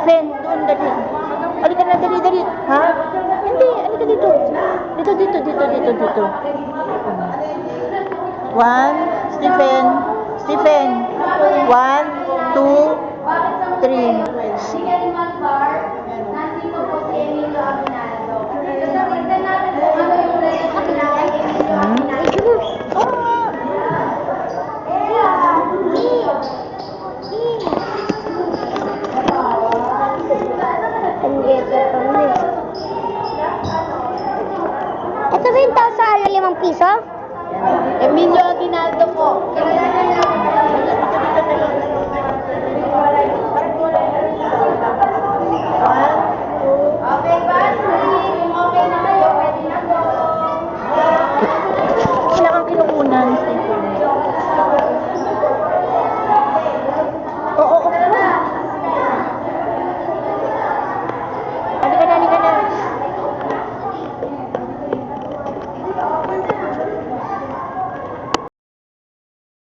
Stephen, doon, dali. Halika na, dali, dali. Ha? Hindi, halika dito. Dito. One, Stephen. Stephen. 1, 2, 3. Nandito po si Emilio Aguinaldo. Sasabihin natin po ano yung resolution ni Emilio Aguinaldo. Ito ba yung tao sa 5 piso? Emilio Aguinaldo po.